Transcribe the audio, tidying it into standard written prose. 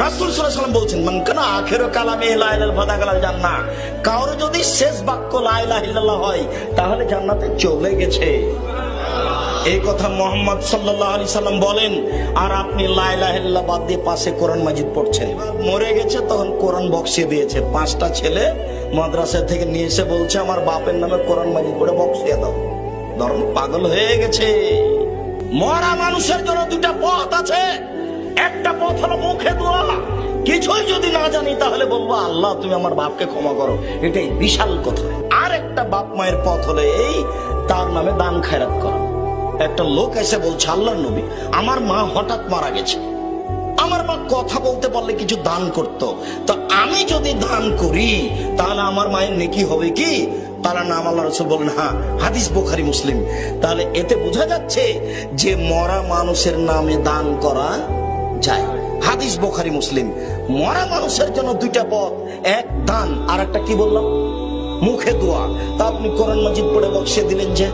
রাসূল সাল্লাল্লাহু আলাইহি ওয়াসাল্লাম বলছেন, মান কানা আখিরু কালামি লা ইলাহা ইল্লাল্লাহ ফাদাখালাল জান্নাহ। কারো যদি শেষ বাক্য লা ইলাহা ইল্লাল্লাহ হয় তাহলে জান্নাতে চলে গেছে। এই কথা মুহাম্মদ সাল্লাল্লাহু আলাইহি সাল্লাম বলেন, আর আপনি লা ইলাহা ইল্লাল্লাহ বাদ দিয়ে পাশে কোরআন মাজিদ পড়ছেন। মরে গেছে তখন কোরআন বক্সে দিয়েছে। 5টা ছেলে মাদ্রাসা থেকে নিয়ে এসে বলছে আমার বাপের নামে কোরআন মাজিদ পড়ে বক্সিয়ে দাও। ধর্ম পাগল হয়ে গেছে। মরা মানুষের জন্য 2টা পথ আছে। একটা পথ হলো মুখে দোয়া, কিছুই যদি না জানি তাহলে বলবো আল্লাহ তুমি আমার বাপকে ক্ষমা করো, এটাই বিশাল কথা। আর একটা বাপ মায়ের পথ হলো এই তার নামে দান খায়রাত করা। একটা লোক এসে বলছে আল্লাহর নবী আমার মা হঠাৎ মারা গেছে, আমার মা কথা বলতে পারলে কিছু দান করত, তো আমি যদি দান করি তাহলে আমার মায়ের নেকি হবে কি? তারা নাম আল্লাহ রাসূল বলেন হ্যাঁ, হাদিস বুখারী মুসলিম। তাহলে এতে বোঝা যাচ্ছে যে মরা মানুষের নামে দান করা যায়। হাদিস বুখারী মুসলিম। মরা মানুষের জন্য 2টা পথ, এক দান আর একটা কি বললাম মুখে দোয়া। তা আপনি কোরআন মাজিদ পড়ে বক্সে দিলেন যে